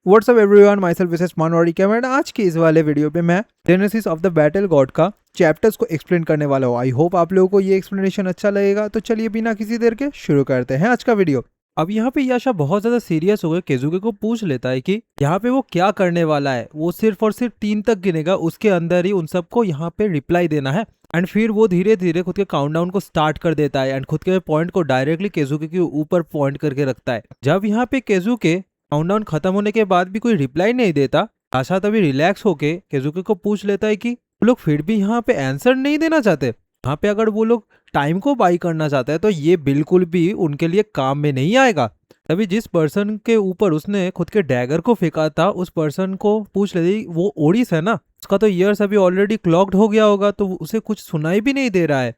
WhatsApp everyone, my self Vishesh Manwadi camera. आज की इस वाले वीडियो पे मैं genesis of the battle god का चैप्टर्स को एक्सप्लेन करने वाला हूँ। आई होप आप लोगों को ये एक्सप्लेनेशन अच्छा लगेगा। तो चलिए बिना किसी देर के शुरू करते हैं आज का वीडियो। अब यहाँ पे याशा बहुत ज्यादा सीरियस हो गए केजुके को पूछ लेता है कि यहाँ पे वो क्या करने वाला है। वो सिर्फ और सिर्फ 3 तक गिनेगा, उसके अंदर ही उन सबको यहाँ पे रिप्लाई देना है। एंड फिर वो धीरे धीरे खुद के काउंटडाउन को स्टार्ट कर देता है एंड खुद के पॉइंट को डायरेक्टली केजुके के ऊपर पॉइंट करके रखता है। जब यहाँ पे केजुके काउंटडाउन खत्म होने के बाद भी कोई रिप्लाई नहीं देता, याशा तभी रिलैक्स होके केजुके को पूछ लेता है कि वो लोग फिर भी यहाँ पे आंसर नहीं देना चाहते। यहाँ पे अगर वो लोग टाइम को बाई करना चाहते हैं तो ये बिल्कुल भी उनके लिए काम में नहीं आएगा। तभी जिस पर्सन के ऊपर उसने खुद के डैगर को फेंका था उस पर्सन को पूछ लेती, वो ओडिस है ना, उसका तो ईयर्स अभी ऑलरेडी क्लॉक्ड हो गया होगा तो उसे कुछ सुनाई भी नहीं दे रहा है।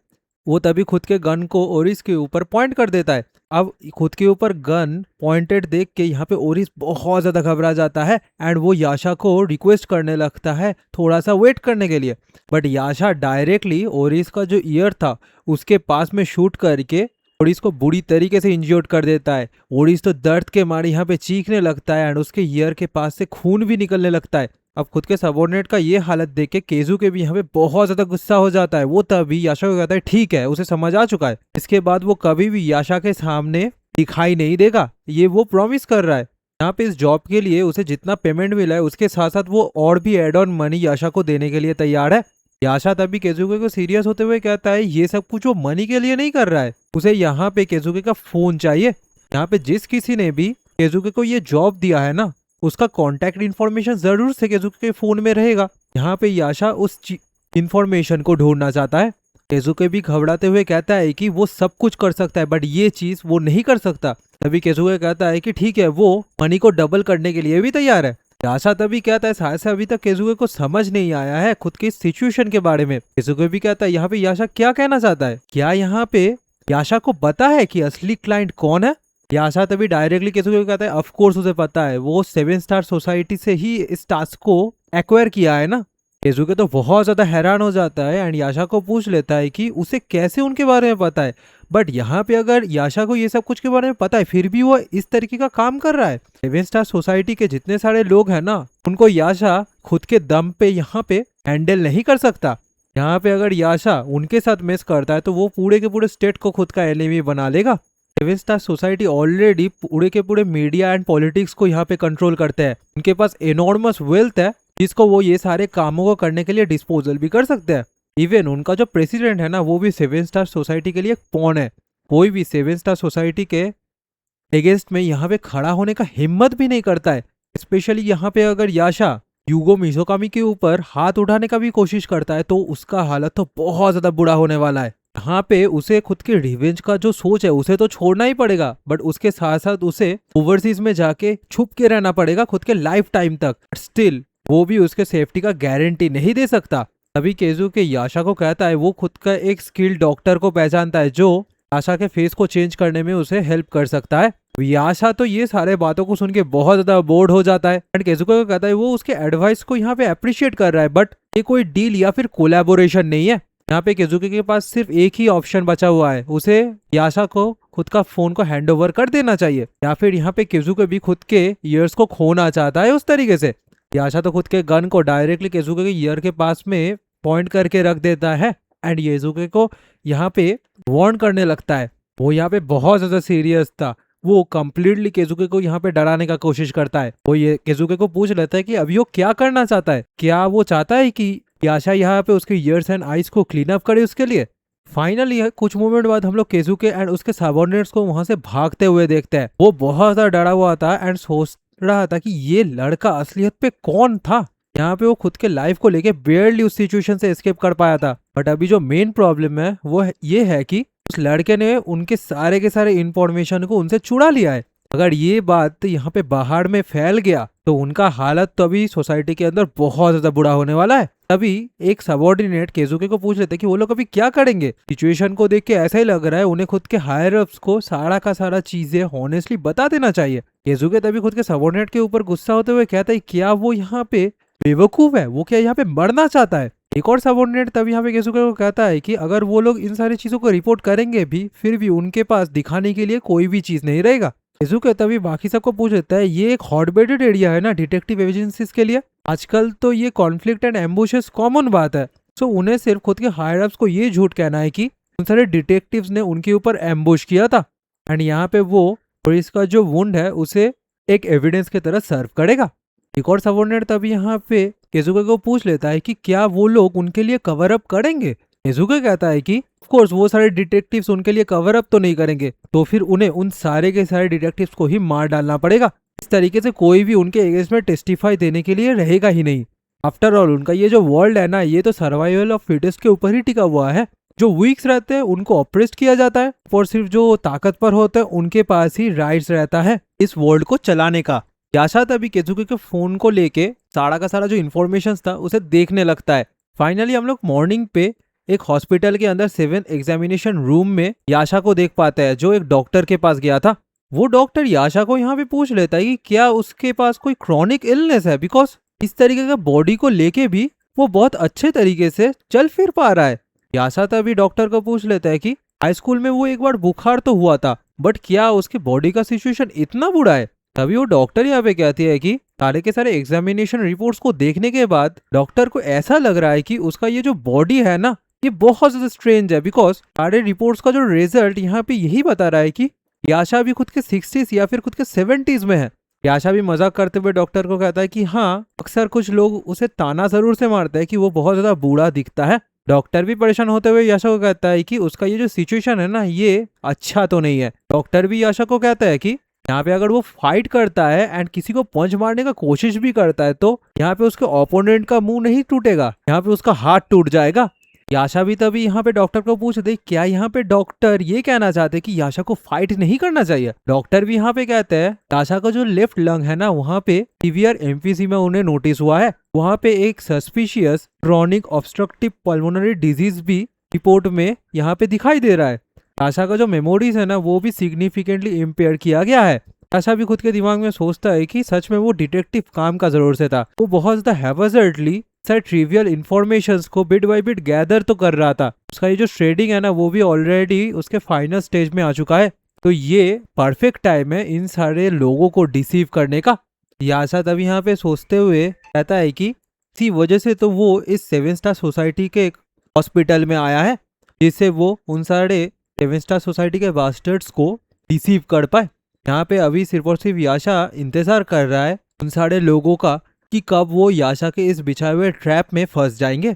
वो तभी खुद के गन को ओरिस के ऊपर पॉइंट कर देता है। अब खुद के ऊपर गन पॉइंटेड देख के यहाँ पे ओरिस बहुत ज्यादा घबरा जाता है एंड वो याशा को रिक्वेस्ट करने लगता है थोड़ा सा वेट करने के लिए। बट याशा डायरेक्टली ओरिस का जो ईयर था उसके पास में शूट करके ओरिस को बुरी तरीके से इंज्योर्ड कर देता है। ओरिस तो दर्द के मारे यहाँ पे चीखने लगता है एंड उसके ईयर के पास से खून भी निकलने लगता है। अब खुद के सबॉर्डिनेट का ये हालत देख के केजुके भी यहाँ पे बहुत ज्यादा गुस्सा हो जाता है। वो तभी याशा को कहता है ठीक है, उसे समझ आ चुका है, इसके बाद वो कभी भी याशा के सामने दिखाई नहीं देगा, ये वो प्रॉमिस कर रहा है। यहाँ पे इस जॉब के लिए उसे जितना पेमेंट मिला है उसके साथ साथ वो और भी एड ऑन मनी याशा को देने के लिए तैयार है। याशा तभी केजुके को सीरियस होते हुए कहता है ये सब कुछ वो मनी के लिए नहीं कर रहा है, उसे यहाँ पे केजुके का फोन चाहिए। यहाँ पे जिस किसी ने भी केजुके को ये जॉब दिया है ना उसका कॉन्टैक्ट इन्फॉर्मेशन जरूर से केजुके के फोन में रहेगा। यहाँ पे याशा उस इन्फॉर्मेशन को ढूंढना चाहता है। केजुके भी घबराते हुए कहता है कि वो सब कुछ कर सकता है बट ये चीज वो नहीं कर सकता। तभी केजुके कहता है कि ठीक है, वो मनी को डबल करने के लिए भी तैयार है। याशा तभी कहता है शायद से अभी तक केजुके को समझ नहीं आया है खुद की सिचुएशन के बारे में। केजुके भी कहता है यहाँ पे याशा क्या कहना चाहता है, क्या यहाँ पे याशा को पता है कि असली क्लाइंट कौन है। याशा तभी डायरेक्टली केजुके को कहता है ऑफ कोर्स उसे पता है, वो 7 स्टार सोसाइटी से ही इस टास्क को एक्वायर किया है ना। केजुके तो बहुत ज्यादा हैरान हो जाता है एंड याशा को पूछ लेता है कि उसे कैसे उनके बारे में पता है। बट यहाँ पे अगर याशा को ये सब कुछ के बारे में पता है फिर भी वो इस तरीके का काम कर रहा है। 7 स्टार सोसाइटी के जितने सारे लोग हैं ना उनको याशा खुद के दम पे यहाँ पे हैंडल नहीं कर सकता। यहाँ पे अगर याशा उनके साथ मिस करता है तो वो पूरे के पूरे स्टेट को खुद का एनिमी बना लेगा। 7 स्टार सोसाइटी ऑलरेडी पूरे के पूरे मीडिया एंड पॉलिटिक्स को यहाँ पे कंट्रोल करते हैं। उनके पास एनॉर्मस वेल्थ है जिसको वो ये सारे कामों को करने के लिए डिस्पोजल भी कर सकते हैं। इवन उनका जो प्रेसिडेंट है ना वो भी 7 स्टार सोसाइटी के लिए एक पॉन है। कोई भी 7 स्टार सोसाइटी के अगेंस्ट में यहाँ पे खड़ा होने का हिम्मत भी नहीं करता है। स्पेशली यहाँ पे अगर याशा यूगो मिजोकामी के ऊपर हाथ उठाने का भी कोशिश करता है तो उसका हालत तो बहुत ज्यादा बुरा होने वाला है। यहाँ पे उसे खुद के रिवेंज का जो सोच है उसे तो छोड़ना ही पड़ेगा बट उसके साथ साथ उसे ओवरसीज में जाके छुप के रहना पड़ेगा खुद के लाइफ टाइम तक। स्टिल वो भी उसके सेफ्टी का गारंटी नहीं दे सकता। तभी केजुके याशा को कहता है वो खुद का एक स्किल्ड डॉक्टर को पहचानता है जो याशा के फेस को चेंज करने में उसे हेल्प कर सकता है। याशा तो ये सारे बातों को सुन के बहुत ज्यादा बोर्ड हो जाता है एंड केजुके को कहता है वो उसके एडवाइस को यहाँ पे अप्रिशिएट कर रहा है बट ये कोई डील या फिर कोलैबोरेशन नहीं है। यहाँ पे केजुके के पास सिर्फ एक ही ऑप्शन बचा हुआ है, उसे याशा को खुद का फोन को हैंड ओवर कर देना चाहिए या फिर यहाँ पे केजुके भी खुद के ईयर्स को खोना चाहता है उस तरीके से। याशा तो खुद के गन को डायरेक्टली केजुके के ईयर के पास में पॉइंट करके रख देता है एंड केजुके को यहाँ पे वार्न करने लगता है। वो यहाँ पे बहुत ज्यादा सीरियस था, वो कंप्लीटली केजुके को यहाँ पे डराने का कोशिश करता है। वो ये केजुके को पूछ लेता है कि अभी वो क्या करना चाहता है, क्या वो चाहता है कि याशा यहाँ पे उसके ईयर्स एंड आईज को क्लीन अप करे उसके लिए। फाइनली कुछ मोमेंट बाद हम लोग केजुके एंड उसके सबऑर्डिनेट्स को वहां से भागते हुए देखते हैं। वो बहुत ज्यादा डरा हुआ था एंड सोच रहा था कि ये लड़का असलियत पे कौन था। यहाँ पे वो खुद के लाइफ को लेके बेयरली उस सिचुएशन से एस्केप कर पाया था बट अभी जो मेन प्रॉब्लम है वो ये है कि उस लड़के ने उनके सारे के सारे इंफॉर्मेशन को उनसे चुरा लिया है। अगर ये बात यहाँ पे बाहर में फैल गया तो उनका हालत तो अभी सोसाइटी के अंदर बहुत ज्यादा बुरा होने वाला है। तभी एक सबऑर्डिनेट केजुके को पूछ लेते कि वो लोग अभी क्या करेंगे। सिचुएशन को देख के ऐसा ही लग रहा है उन्हें खुद के हायर अप्स को सारा का सारा चीजें हॉनेस्टली बता देना चाहिए। केजुके तभी खुद के सबऑर्डिनेट के ऊपर गुस्सा होते हुए कहता है क्या वो यहाँ पे बेवकूफ है, वो क्या यहाँ पे मरना चाहता है। एक और सबऑर्डिनेट तब यहाँ पे केजुके को कहता है कि अगर वो लोग इन सारी चीजों को रिपोर्ट करेंगे भी फिर भी उनके पास दिखाने के लिए कोई भी चीज नहीं रहेगा। केजुके तभी बाकी सबको पूछ लेता है ये एक हॉटबेडेड एरिया है ना डिटेक्टिव एजेंसीज के लिए, आजकल तो ये कॉन्फ्लिक्ट एंड एम्बुशेस कॉमन बात है। सो उन्हें सिर्फ खुद के हायर अप्स को ये झूठ कहना है कि उन सारे डिटेक्टिव्स ने उनके ऊपर एम्बुश किया था एंड यहाँ पे वो और इसका जो वुंड है उसे एक एविडेंस की तरह सर्व करेगा। एक और सबऑर्डिनेट तभी यहाँ पे केजुके को पूछ लेता है कि क्या वो लोग उनके लिए कवर अप करेंगे। केजुके कहता है कि ऑफ कोर्स वो सारे डिटेक्टिव्स उनके लिए कवर अप तो नहीं करेंगे, तो फिर उन्हें उन सारे के सारे डिटेक्टिव्स को ही मार डालना पड़ेगा। इस तरीके से कोई भी उनके अगेंस्ट में टेस्टिफाई देने के लिए रहेगा ही नहीं। आफ्टर ऑल उनका ये जो वर्ल्ड है ना ये तो सर्वाइवल ऑफ फिटेस्ट के ऊपर ही टिका हुआ है। जो वीक्स रहते हैं उनको ऑपरेस्ट किया जाता है और सिर्फ जो ताकतवर होते हैं उनके पास ही राइट्स रहता है इस वर्ल्ड को चलाने का। याशा तभी केजुके के फोन को लेके सारा का सारा जो इन्फॉर्मेशन था उसे देखने लगता है। फाइनली हम लोग मॉर्निंग पे एक हॉस्पिटल के अंदर 7 एग्जामिनेशन रूम में याशा को देख पाते हैं जो एक डॉक्टर के पास गया था। वो डॉक्टर याशा को यहाँ पे पूछ लेता है कि क्या उसके पास कोई क्रॉनिक इलनेस है, बिकॉज इस तरीके का बॉडी को लेके भी वो बहुत अच्छे तरीके से चल फिर पा रहा है। याशा तभी डॉक्टर को पूछ लेता है कि हाई स्कूल में वो एक बार बुखार तो हुआ था बट क्या उसके बॉडी का सिचुएशन इतना बुरा है। तभी वो डॉक्टर यहाँ पे कहती है कि सारे के सारे एग्जामिनेशन रिपोर्ट्स को देखने के बाद डॉक्टर को ऐसा लग रहा है कि उसका ये जो बॉडी है ना ये बहुत ज्यादा स्ट्रेंज है, बिकॉज सारे रिपोर्ट्स का जो रिजल्ट यहाँ पे यही बता रहा है कि याशा भी खुद के 60s या फिर खुद के 70s में है। याशा भी मजाक करते हुए डॉक्टर को कहता है कि हाँ अक्सर कुछ लोग उसे ताना जरूर से मारते हैं कि वो बहुत ज्यादा बूढ़ा दिखता है। डॉक्टर भी परेशान होते हुए याशा को कहता है कि उसका ये जो सिचुएशन है ना ये अच्छा तो नहीं है। डॉक्टर भी याशा को कहता है कि यहाँ पे अगर वो फाइट करता है एंड किसी को पंच मारने का कोशिश भी करता है तो यहाँ पे उसके ओपोनेंट का मुंह नहीं टूटेगा, यहाँ पे उसका हाथ टूट जाएगा। याशा भी तभी यहाँ पे डॉक्टर को पूछते क्या यहाँ पे डॉक्टर ये कहना चाहते कि याशा को फाइट नहीं करना चाहिए। डॉक्टर भी यहाँ पे कहते हैं याशा का जो लेफ्ट लंग है ना वहाँ पे सीवियर एम्फीसीमा उन्हें नोटिस हुआ है, वहाँ पे एक suspicious chronic obstructive pulmonary disease भी रिपोर्ट में यहाँ पे दिखाई दे रहा है। याशा का जो मेमोरीज है ना वो भी सिग्निफिकेंटली इम्पेयर किया गया है। याशा भी खुद के दिमाग में सोचता है कि सच में वो डिटेक्टिव काम का जरूर से था, वो बहुत ज्यादा हैवर्डली सर ट्रिवियल इन्फॉर्मेशंस को बिट बाय बिट गैदर तो कर रहा था। उसका ये जो ट्रेडिंग है ना वो भी ऑलरेडी उसके फाइनल स्टेज में आ चुका है, तो ये परफेक्ट टाइम है इन सारे लोगों को डिसीव करने का। याशा तभी यहाँ पे सोचते हुए कहता है कि इसी वजह से तो वो इस 7 स्टार सोसाइटी के एक हॉस्पिटल में आया है जिससे वो उन सारे 7 स्टार सोसाइटी के बास्टर्ड्स को डिसीव कर पाए। यहाँ पे अभी सिर्फ और सिर्फ याशा इंतजार कर रहा है उन सारे लोगों का कि कब वो याशा के इस बिछाए हुए ट्रैप में फंस जाएंगे।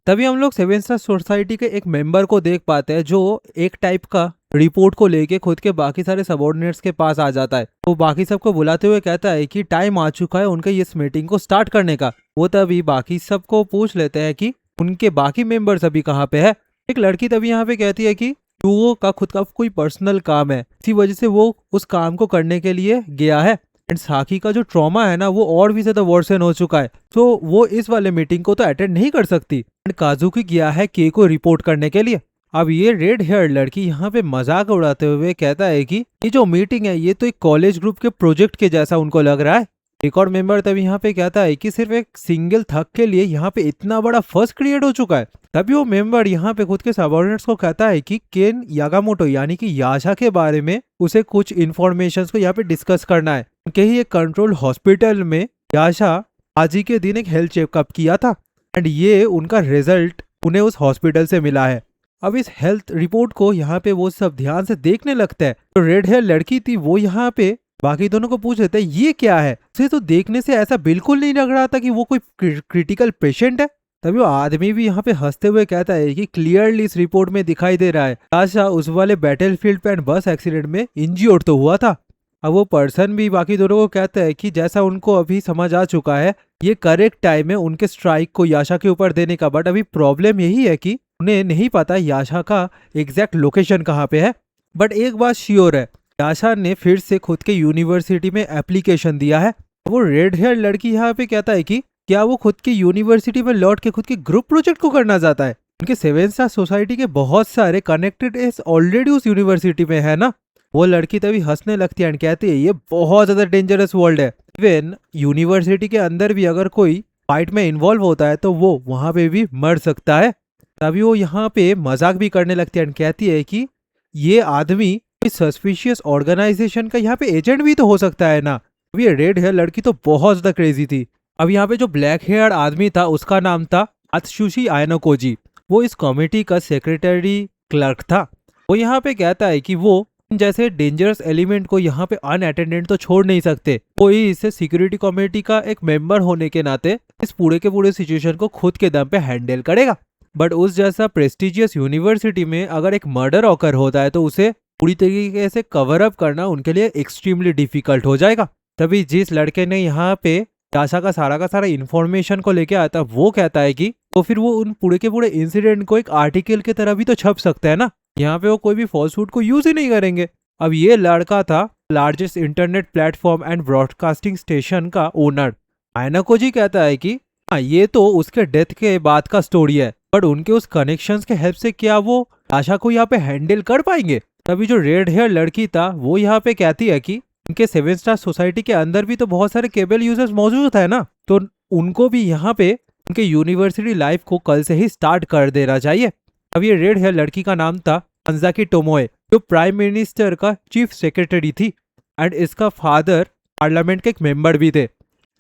तभी हम लोग 7 स्टार सोसाइटी के एक मेंबर को देख पाते हैं जो एक टाइप का रिपोर्ट को लेके खुद के बाकी सारे सबऑर्डिनेट्स के पास आ जाता है। वो बाकी सबको बुलाते हुए कहता है कि टाइम आ चुका है उनके इस मीटिंग को स्टार्ट करने का। वो तभी बाकी सबको पूछ लेते हैं कि उनके बाकी मेंबर्स अभी कहाँ पे है। एक लड़की तभी यहाँ पे कहती है कि युवो का खुद का कोई पर्सनल काम है, इसी वजह से वो उस काम को करने के लिए गया है एंड साकी का जो ट्रॉमा है ना वो और भी ज्यादा वर्सन हो चुका है, तो वो इस वाले मीटिंग को तो अटेंड नहीं कर सकती एंड काजुकी गया है के को रिपोर्ट करने के लिए। अब ये रेड हेयर लड़की यहाँ पे मजाक उड़ाते हुए कहता है कि ये जो मीटिंग है ये तो एक कॉलेज ग्रुप के प्रोजेक्ट के जैसा उनको लग रहा है। एक और मेंबर तभी यहाँ पे कहता है कि सिर्फ एक सिंगल थक के लिए यहाँ पे इतना बड़ा फर्स क्रिएट हो चुका है। तभी वो मेंबर यहाँ पे खुद के सबऑर्डिनेट्स को कहता है कि केन यागामोटो यानी कि याशा के बारे में उसे कुछ इन्फॉर्मेशन को यहाँ पे डिस्कस करना है। उनके ही एक कंट्रोल हॉस्पिटल में याशा आज ही के दिन एक हेल्थ चेकअप किया था एंड ये उनका रिजल्ट उन्हें उस हॉस्पिटल से मिला है। अब इस हेल्थ रिपोर्ट को यहाँ पे वो सब ध्यान से देखने लगता है। तो रेड हेयर लड़की थी वो यहाँ पे बाकी दोनों को पूछ लेते हैं ये क्या है, उसे तो देखने से ऐसा बिल्कुल नहीं लग रहा था कि वो कोई क्रिटिकल पेशेंट है। तभी वो आदमी भी यहाँ पे हंसते हुए कहता है कि क्लियरली इस रिपोर्ट में दिखाई दे रहा है याशा उस वाले बैटलफील्ड पे बस एक्सीडेंट में इंज्योर्ड तो हुआ था। अब वो पर्सन भी बाकी दोनों को कहता है कि जैसा उनको अभी समझ आ चुका है ये करेक्ट टाइम है उनके स्ट्राइक को याशा के ऊपर देने का, बट अभी प्रॉब्लम यही है कि उन्हें नहीं पता याशा का एग्जैक्ट लोकेशन कहाँ पे है। बट एक बात श्योर है याशा ने फिर से खुद के यूनिवर्सिटी में एप्लीकेशन दिया है। वो रेड हेयर लड़की यहाँ पे कहता है कि क्या वो खुद की यूनिवर्सिटी में लौट के खुद के ग्रुप प्रोजेक्ट को करना चाहता है। उनके 7 स्टार सोसाइटी के बहुत सारे कनेक्टेड एस ऑलरेडी उस यूनिवर्सिटी में है ना। वो लड़की तभी हंसने लगती है एंड कहती है ये बहुत ज्यादा डेंजरस वर्ल्ड है, इवन यूनिवर्सिटी के अंदर भी अगर कोई फाइट में इन्वॉल्व होता है तो वो वहां पे भी मर सकता है। तभी वो यहाँ पे मजाक भी करने लगती है एंड कहती है कि ये आदमी कोई सस्पिशियस ऑर्गेनाइजेशन का यहाँ पे एजेंट भी तो हो सकता है ना। अब ये रेड हेयर लड़की तो बहुत ज्यादा क्रेजी थी। अब यहाँ पे जो ब्लैक हेयर आदमी था उसका नाम था आत्सुशी आयनोकोजी। वो इस कमेटी का सेक्रेटरी क्लर्क था। वो यहाँ पे कहता है कि वो जैसे डेंजरस एलिमेंट को यहाँ पे अनअटेंडेंट तो छोड़ नहीं सकते। कोई इसे सिक्योरिटी कमेटी का एक मेंबर होने के नाते इस पूरे के पूरे सिचुएशन को खुद के दम पे हैंडल करेगा। बट उस जैसा प्रेस्टिजियस यूनिवर्सिटी में अगर एक मर्डर ऑकर होता है तो उसे पूरी तरीके से कवर अप करना उनके लिए एक्सट्रीमली डिफिकल्ट हो जाएगा। तभी जिस लड़के ने यहाँ पे याशा का सारा इन्फॉर्मेशन को लेके आता वो कहता है कि तो फिर वो उन पूरे के पूरे इंसिडेंट को एक आर्टिकल की तरह भी तो छप सकता है ना। यहाँ पे वो कोई भी फॉल्सहुड को यूज ही नहीं करेंगे। अब ये लड़का था largest internet platform and broadcasting station का ओनर। आयनाकोजी कहता है कि हाँ ये तो उसके डेथ के बाद का स्टोरी है, बट उनके उस कनेक्शंस के हेल्प से क्या वो आशा को यहाँ पे हैंडल कर पाएंगे। तभी जो रेड हेयर लड़की था वो यहाँ पे कहती है कि उनके 7 स्टार सोसाइटी के अंदर भी तो बहुत सारे केबल यूजर्स मौजूद है ना, तो उनको भी यहाँ पे उनके यूनिवर्सिटी लाइफ को कल से ही स्टार्ट कर देना चाहिए। अब ये रेड हेयर लड़की का नाम था अंजाकी टोमोए, जो प्राइम मिनिस्टर का चीफ सेक्रेटरी थी एंड इसका फादर पार्लियामेंट के एक मेंबर भी थे।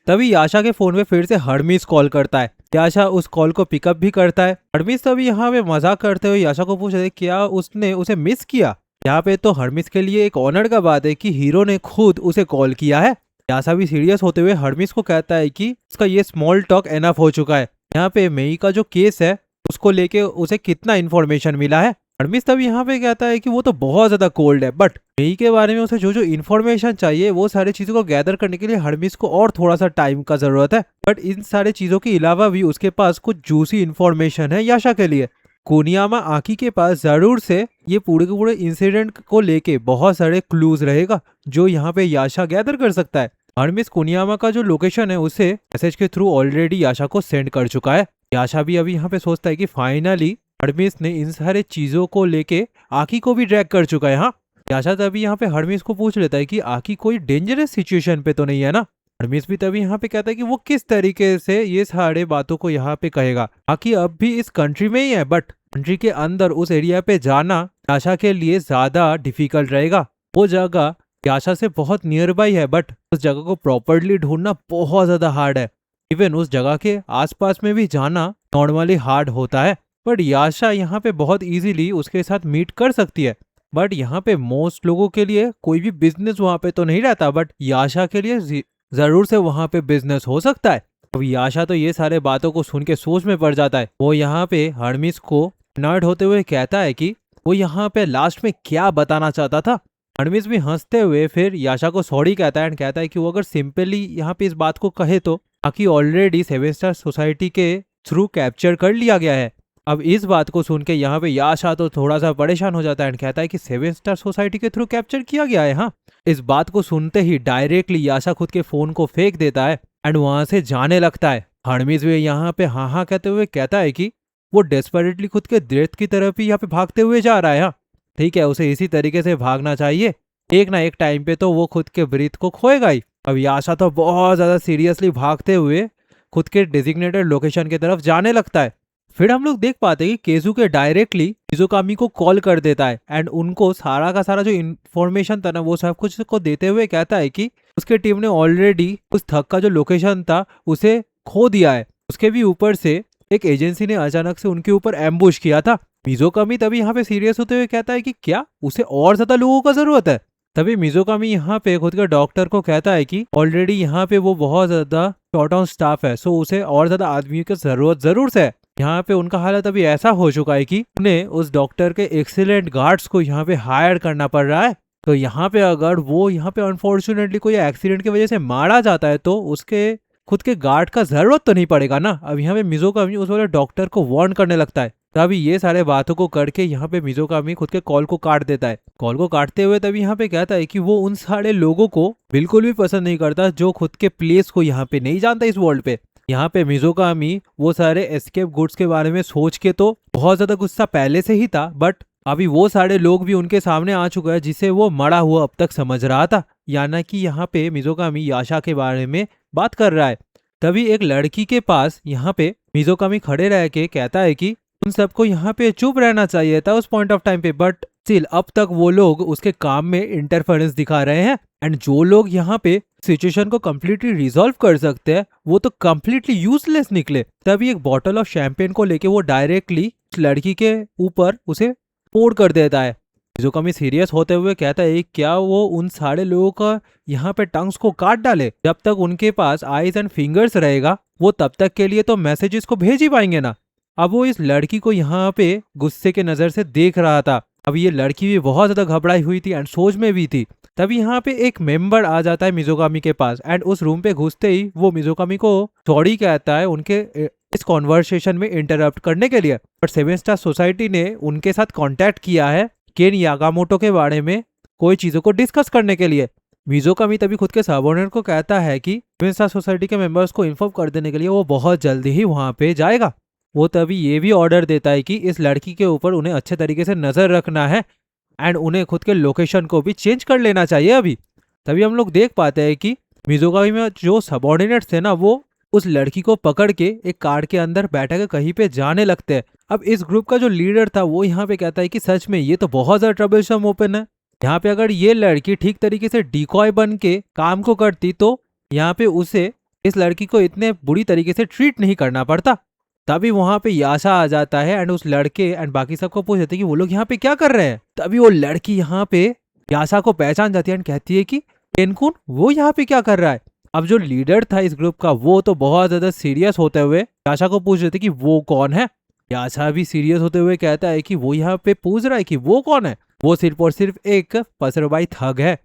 तभी याशा के फोन में फिर से हर्मिस कॉल करता है। याशा उस कॉल को पिकअप भी करता है। हर्मिस तभी यहाँ पे मजाक करते हुए याशा को पूछ रहे क्या उसने उसे मिस किया। यहाँ पे तो हर्मिस के लिए एक ऑनर का बात है कि हीरो ने खुद उसे कॉल किया है। याशा भी सीरियस होते हुए हर्मिस को कहता है कि उसका ये स्मॉल टॉक एनफ हो चुका है। यहाँ पे मेई का जो केस है उसको लेके उसे कितना इन्फॉर्मेशन मिला है। हर्मिस तब यहाँ पे कहता है कि वो तो बहुत ज्यादा कोल्ड है, बट मेई के बारे में उसे जो जो इन्फॉर्मेशन चाहिए वो सारी चीजों को गैदर करने के लिए हर्मिस को और थोड़ा सा टाइम का जरूरत है। बट इन सारे चीजों के अलावा भी उसके पास कुछ जूसी इन्फॉर्मेशन है याशा के लिए। कुनियामा आकी के पास जरूर से ये पूरे के पूरे इंसिडेंट को लेके बहुत सारे क्लूज रहेगा जो यहाँ पे याशा गैदर कर सकता है। हर्मिस कुनियामा का जो लोकेशन है उसे मैसेज के थ्रू ऑलरेडी याशा को सेंड कर चुका है। याशा भी अभी यहाँ पे सोचता है कि फाइनली हर्मिस ने इन सारे चीजों को लेके आकी को भी ट्रैक कर चुका है। हाँ, याशा तभी यहाँ पे हर्मिस को पूछ लेता है कि आकी कोई डेंजरस सिचुएशन पे तो नहीं है ना। हर्मिस भी तभी यहाँ पे कहता है कि वो किस तरीके से ये सारे बातों को यहाँ पे कहेगा। आकी अब भी इस कंट्री में ही है, बट कंट्री के अंदर उस एरिया पे जाना याशा के लिए ज्यादा डिफिकल्ट रहेगा। वो जगह याशा से बहुत नियर बाई है, बट उस जगह को प्रॉपरली ढूंढना बहुत ज्यादा हार्ड है। इवन उस जगह के आसपास में भी जाना नॉर्मली हार्ड होता है। बट याशा यहाँ पे बहुत इजीली उसके साथ मीट कर सकती है। बट यहाँ पे मोस्ट लोगों के लिए कोई भी बिजनेस वहाँ पे तो नहीं रहता, बट याशा के लिए जरूर से वहाँ पे बिजनेस हो सकता है। अब याशा तो ये सारे बातों को सुन के सोच में पड़ जाता है। वो यहाँ पे हर्मिस को नर्ड होते हुए कहता है कि वो यहाँ पे लास्ट में क्या बताना चाहता था। हर्मिस भी हंसते हुए फिर याशा को सॉरी कहता है एंड कहता है कि वो अगर सिंपली यहाँ पे इस बात को कहे तो आकी ऑलरेडी 7 स्टार सोसाइटी के थ्रू कैप्चर कर लिया गया है। अब इस बात को सुन के यहाँ पे याशा तो थोड़ा सा परेशान हो जाता है एंड कहता है कि 7 स्टार सोसाइटी के थ्रू कैप्चर किया गया है। हाँ, इस बात को सुनते ही डायरेक्टली याशा खुद के फोन को फेंक देता है एंड वहां से जाने लगता है। हर्मिस भी यहाँ पे हाँ हाँ कहते हुए कहता है कि वो डेस्परेटली खुद के डेथ की तरफ ही यहाँ पे भागते हुए जा रहा है। हाँ ठीक है, उसे इसी तरीके से भागना चाहिए, एक ना एक टाइम पे तो वो खुद के ब्रीथ को खोएगा ही। अब याशा तो बहुत ज्यादा सीरियसली भागते हुए खुद के डेजिग्नेटेड लोकेशन की तरफ जाने लगता है। फिर हम लोग देख पाते हैं कि केजुके डायरेक्टली मिजुकामी को कॉल कर देता है एंड उनको सारा का सारा जो इन्फॉर्मेशन था ना वो सब कुछ को देते हुए कहता है कि उसके टीम ने ऑलरेडी उस थक का जो लोकेशन था उसे खो दिया है। उसके भी ऊपर से एक एजेंसी ने अचानक से उनके ऊपर एम्बुश किया था। मिजुकामी तभी यहाँ पे सीरियस होते हुए कहता है कि क्या उसे और ज्यादा लोगों का जरूरत है। तभी मिजुकामी यहाँ पे खुद के डॉक्टर को कहता है कि ऑलरेडी यहाँ पे वो बहुत ज्यादा शॉर्ट ऑन स्टाफ है, सो उसे और ज्यादा आदमियों की जरूरत जरूर है। यहाँ पे उनका हालत अभी ऐसा हो चुका है कि उन्हें उस डॉक्टर के एक्सीलेंट गार्ड्स को यहाँ पे हायर करना पड़ रहा है। तो यहाँ पे अगर वो यहाँ पे अनफॉर्चुनेटली कोई एक्सीडेंट की वजह से मारा जाता है तो उसके खुद के गार्ड का जरूरत तो नहीं पड़ेगा ना। अब यहाँ पे मिजुकामी उस वाले डॉक्टर को वार्न करने लगता है। तभी ये सारे बातों को करके यहाँ पे मिजुकामी खुद के कॉल को काट देता है। कॉल को काटते हुए तभी यहाँ पे कहता है कि वो उन सारे लोगों को बिल्कुल भी पसंद नहीं करता जो खुद के प्लेस को यहाँ पे नहीं जानता इस वर्ल्ड पे। यहाँ पे मिजुकामी वो सारे एस्केप गुड्स के बारे में सोच के तो बहुत ज्यादा गुस्सा पहले से ही था, बट अभी वो सारे लोग भी उनके सामने आ चुका है जिसे वो मरा हुआ अब तक समझ रहा था। यानी कि यहाँ पे मिजुकामी याशा के बारे में बात कर रहा है। तभी एक लड़की के पास यहाँ पे मिजुकामी खड़े रह के कहता है कि उन सबको यहाँ पे चुप रहना चाहिए था उस पॉइंट ऑफ टाइम पे, बट स्टिल अब तक वो लोग उसके काम में इंटरफेरेंस दिखा रहे हैं। एंड जो लोग यहाँ पे सिचुएशन को कम्प्लीटली रिजॉल्व कर सकते हैं वो तो कम्प्लीटली यूजलेस निकले। तभी एक बॉटल ऑफ शैंपेन को लेके वो डायरेक्टली लड़की के ऊपर उसे पोर कर देता है। मिज़ुकामी सीरियस होते हुए कहता है क्या वो उन सारे लोगों का यहाँ पे टंग्स को काट डाले? जब तक उनके पास आईज एंड फिंगर्स रहेगा वो तब तक के लिए तो मैसेजेस को भेज ही पाएंगे ना। अब वो इस लड़की को यहाँ पे गुस्से के नजर से देख रहा था। अब ये लड़की भी बहुत ज्यादा घबराई हुई थी एंड सोच में भी थी। तभी यहाँ पे एक मेंबर आ जाता है मिज़ुकामी के पास एंड उस रूम पे घुसते ही वो मिज़ुकामी को सॉरी कहता है उनके इस कॉन्वर्सेशन में इंटरप्ट करने के लिए। पर 7 स्टार सोसाइटी ने उनके साथ कांटेक्ट किया है केन यागामोटो के बारे में कोई चीजों को डिस्कस करने के लिए। मिज़ुकामी तभी खुद के सबऑर्डिनेट को कहता है कि 7 स्टार सोसाइटी के मेंबर्स को इन्फॉर्म कर देने के लिए वो बहुत जल्दी ही वहां पे जाएगा। वो तभी ये भी ऑर्डर देता है कि इस लड़की के ऊपर उन्हें अच्छे तरीके से नजर रखना है एंड उन्हें खुद के लोकेशन को भी चेंज कर लेना चाहिए अभी। तभी हम लोग देख पाते हैं कि मिज़ुकामी में जो सबऑर्डिनेट्स थे ना वो उस लड़की को पकड़ के एक कार के अंदर बैठा के कहीं पे जाने लगते हैं। अब इस ग्रुप का जो लीडर था वो यहाँ पे कहता है कि सच में ये तो बहुत ज्यादा ट्रबलसम ओपन है। यहाँ पे अगर ये लड़की ठीक तरीके से डिकॉय बन के काम को करती तो यहाँ पे उसे इस लड़की को इतने बुरी तरीके से ट्रीट नहीं करना पड़ता। तभी वहां पे याशा आ जाता है एंड उस लड़के एंड बाकी सबको पूछते कि वो लोग यहाँ पे क्या कर रहे हैं। तभी वो लड़की यहाँ पे याशा को पहचान जाती है एंड कहती है कि केनकुन वो यहाँ पे क्या कर रहा है। अब जो लीडर था इस ग्रुप का वो तो बहुत ज्यादा सीरियस होते हुए याशा को पूछ रहे थे कि वो कौन है। याशा भी सीरियस होते हुए कहता है कि वो यहाँ पे पूछ रहा है कि वो कौन है। वो सिर्फ और सिर्फ एक पसरबाई थग है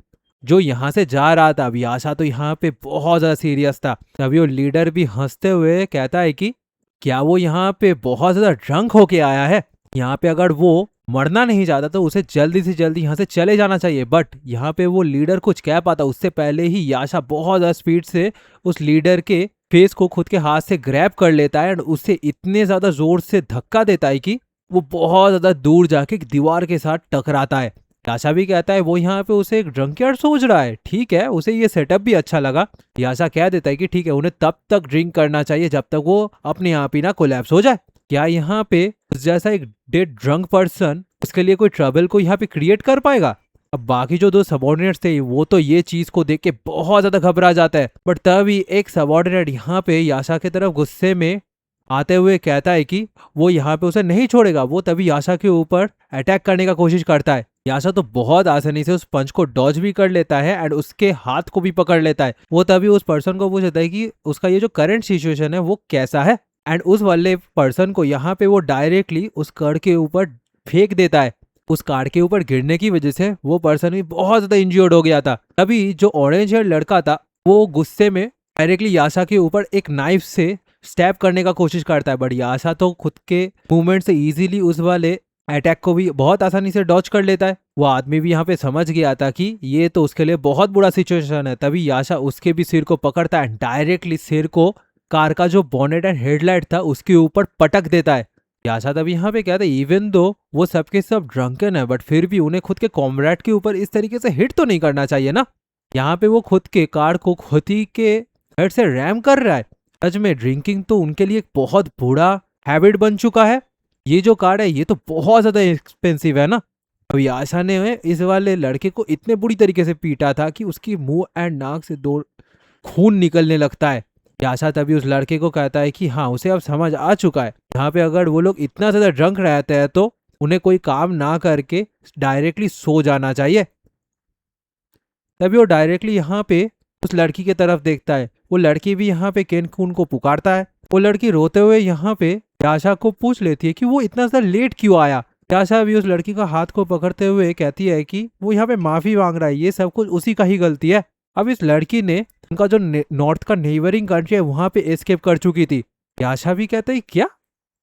जो यहाँ से जा रहा था। अब याशा तो यहाँ पे बहुत ज्यादा सीरियस था। तभी वो लीडर भी हंसते हुए कहता है कि क्या वो यहाँ पे बहुत ज्यादा ड्रंक होके आया है? यहाँ पे अगर वो मरना नहीं चाहता तो उसे जल्दी से जल्दी यहाँ से चले जाना चाहिए। बट यहाँ पे वो लीडर कुछ कह पाता उससे पहले ही याशा बहुत ज्यादा स्पीड से उस लीडर के फेस को खुद के हाथ से ग्रैब कर लेता है एंड उससे इतने ज्यादा जोर से धक्का देता है कि वो बहुत ज्यादा दूर जाके एक दीवार के साथ टकराता है। याशा भी कहता है वो यहाँ पे उसे एक ड्रंकयार्ड सोच रहा है। ठीक है, उसे ये सेटअप भी अच्छा लगा। याशा कह देता है कि ठीक है उन्हें तब तक ड्रिंक करना चाहिए जब तक वो अपने आप ही ना कोलैप्स हो जाए। क्या यहाँ पे जैसा एक डेड ड्रंक पर्सन उसके लिए कोई ट्रबल को यहाँ पे क्रिएट कर पाएगा? अब बाकी जो दो सबऑर्डिनेट्स थे वो तो ये चीज को देख के बहुत ज्यादा घबरा जाता है। बट तभी एक सबऑर्डिनेट यहाँ पे याशा की तरफ गुस्से में आते हुए कहता है कि वो यहाँ पे उसे नहीं छोड़ेगा। वो तभी याशा के ऊपर अटैक करने का कोशिश करता है। याशा तो बहुत आसानी से उस पंच को डॉज भी कर लेता है एंड उसके हाथ को भी पकड़ लेता है। वो तभी उस पर्सन को पूछता है कि उसका ये जो करंट सिचुएशन है वो कैसा है एंड उस वाले पर्सन को यहाँ पे वो डायरेक्टली उस कार के ऊपर फेंक देता है। उस कार के ऊपर गिरने की वजह से वो पर्सन भी बहुत ज्यादा इंजर्ड हो गया था। तभी जो ऑरेंज हेयर लड़का था वो गुस्से में डायरेक्टली याशा के ऊपर एक नाइफ से स्टैब करने का कोशिश करता है। बट याशा तो खुद के मूवमेंट से इजीली उस वाले अटैक को भी बहुत आसानी से डॉज कर लेता है। वो आदमी भी यहाँ पे समझ गया था कि ये तो उसके लिए बहुत बुरा सिचुएशन है। तभी याशा उसके भी सिर को पकड़ता है, डायरेक्टली सिर को कार का जो बॉनेट एंड हेडलाइट था उसके ऊपर पटक देता है। याशा तभी यहाँ पे कहता है इवन दो वो सबके सब ड्रंकन है बट फिर भी उन्हें खुद के कॉमरेड के ऊपर इस तरीके से हिट तो नहीं करना चाहिए ना। यहाँ पे वो खुद के कार को खुद ही के हेड से रैम कर रहा है। सच में ड्रिंकिंग तो उनके लिए एक बहुत बुरा हैबिट बन चुका है। ये जो कार है ये तो बहुत ज्यादा एक्सपेंसिव है ना। अब याशा ने इस वाले लड़के को इतने बुरी तरीके से पीटा था कि उसकी मुंह एंड नाक से दो खून निकलने लगता है। याशा तभी उस लड़के को कहता है कि हाँ उसे अब समझ आ चुका है यहाँ पे अगर वो लोग इतना ज्यादा ड्रंक रहते हैं तो उन्हें कोई काम ना करके डायरेक्टली सो जाना चाहिए। तभी वो डायरेक्टली यहाँ पे उस लड़की की तरफ देखता है। वो लड़की भी यहाँ पे केनकुन को पुकारता है। वो लड़की रोते हुए यहाँ पे याशा को पूछ लेती है कि वो इतना ज्यादा लेट क्यों आया। याशा भी उस लड़की का हाथ को पकड़ते हुए कहती है कि वो यहाँ पे माफी मांग रहा है, ये सब कुछ उसी का ही गलती है। अब इस लड़की ने उनका जो नॉर्थ का नेबरिंग कंट्री है वहां पे एस्केप कर चुकी थी। याशा भी कहते है क्या?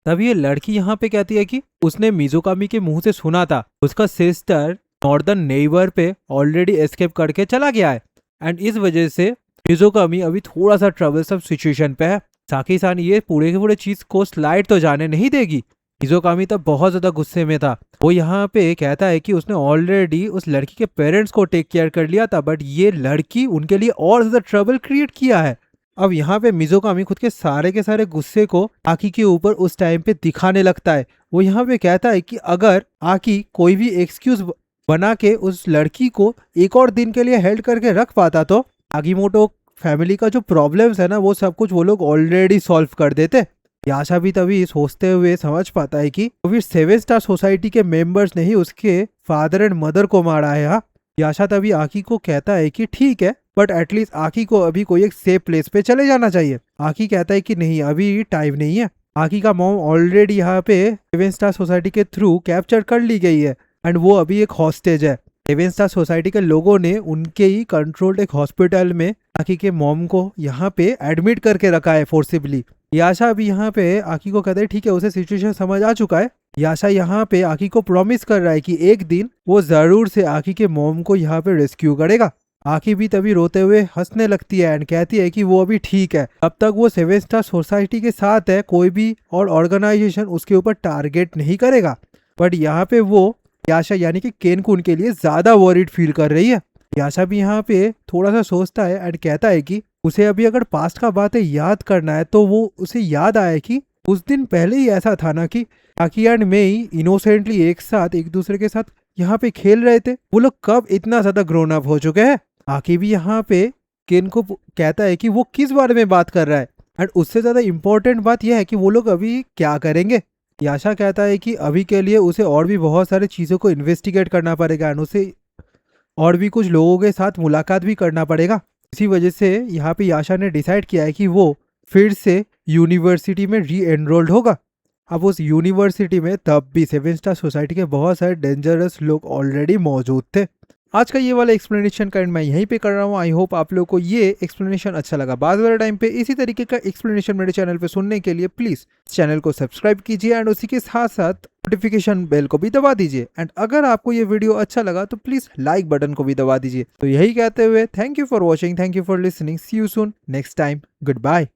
तभी ये लड़की यहाँ पे कहती है कि उसने मिज़ुकामी के मुंह से सुना था उसका सिस्टर नॉर्दर्न नेबर पे ऑलरेडी एस्केप करके चला गया है एंड इस वजह से मिज़ुकामी अभी थोड़ा सा ट्रबलसम सिचुएशन पे है। साकी सान ये पूरे के पूरे चीज को स्लाइड तो जाने नहीं देगी। मिज़ुकामी तब बहुत ज्यादा गुस्से में था। वो यहाँ पे कहता है कि उसने ऑलरेडी उस लड़की के पेरेंट्स को टेक केयर कर लिया था बट ये लड़की उनके लिए और ज्यादा ट्रबल क्रिएट किया है। अब यहाँ पे मिज़ोकामी खुद के सारे गुस्से को आकी के ऊपर उस टाइम पे दिखाने लगता है। वो यहाँ पे कहता है कि अगर आकी कोई भी एक्सक्यूज बना के उस लड़की को एक और दिन के लिए हेल्ड करके रख पाता तो आगीमोटो फैमिली का जो प्रॉब्लम्स है ना वो सब कुछ वो लोग ऑलरेडी सॉल्व कर देते। याशा भी तभी सोचते हुए समझ पाता है कि फिर 7 स्टार सोसाइटी के मेंबर्स ने ही उसके फादर एंड मदर को मारा है। हाँ, याशा तभी आकी को कहता है कि ठीक है, बट एटलीस्ट आकी को अभी कोई एक सेफ प्लेस पे चले जाना चाहिए। आकी कहता है कि नहीं, अभी टाइम नहीं है। आकी का मॉम ऑलरेडी यहाँ पे 7 स्टार सोसाइटी के थ्रू कैप्चर कर ली गई है एंड वो अभी एक हॉस्टेज है। 7 स्टार सोसाइटी के लोगों ने उनके ही कंट्रोल्ड एक हॉस्पिटल में आकी के मॉम को यहाँ पे एडमिट करके रखा है फोर्सिबली। याशा अभी यहाँ पे आकी को कहता है ठीक है, उसे सिचुएशन समझ आ चुका है। याशा यहाँ पे आकी को प्रॉमिस कर रहा है कि एक दिन वो जरूर से आकी के मॉम को यहाँ पे रेस्क्यू करेगा। आकी भी तभी रोते हुए हंसने लगती है एंड कहती है कि वो अभी ठीक है, अब तक वो 7 स्टार सोसाइटी के साथ है, कोई भी और ऑर्गेनाइजेशन उसके ऊपर टारगेट नहीं करेगा। बट यहाँ पे वो याशा यानी कि केन-कुन के लिए ज्यादा वरीड फील कर रही है। याशा भी यहाँ पे थोड़ा सा सोचता है एंड कहता है कि उसे अभी अगर पास्ट का बातें याद करना है तो वो उसे याद आया कि उस दिन पहले ही ऐसा था ना कि आकी एंड मेई इनोसेंटली एक साथ एक दूसरे के साथ यहाँ पे खेल रहे थे। वो लोग कब इतना ज्यादा ग्रोन अप हो चुके हैं। आकी भी यहाँ पे केन को कहता है कि वो किस बारे में बात कर रहा है एंड उससे ज्यादा इम्पोर्टेंट बात यह है कि वो लोग अभी क्या करेंगे। याशा कहता है कि अभी के लिए उसे और भी बहुत सारी चीज़ों को इन्वेस्टिगेट करना पड़ेगा एंड उसे और भी कुछ लोगों के साथ मुलाकात भी करना पड़ेगा। इसी वजह से यहाँ पे याशा ने डिसाइड किया है कि वो फिर से यूनिवर्सिटी में री एनरोल्ड होगा। अब उस यूनिवर्सिटी में तब भी 7 स्टार सोसाइटी के बहुत सारे डेंजरस लोग ऑलरेडी मौजूद थे। आज का ये वाला एक्सप्लेनेशन का मैं यहीं पे कर रहा हूँ। आई होप आप लोगों को ये एक्सप्लेनेशन अच्छा लगा। बाद वाले टाइम पे इसी तरीके का एक्सप्लेनेशन मेरे चैनल पे सुनने के लिए प्लीज चैनल को सब्सक्राइब कीजिए एंड उसी के साथ साथ नोटिफिकेशन बेल को भी दबा दीजिए। एंड अगर आपको ये वीडियो अच्छा लगा तो प्लीज लाइक बटन को भी दबा दीजिए। तो यही कहते हुए thank you for watching, thank you for listening, see you soon next time, good bye.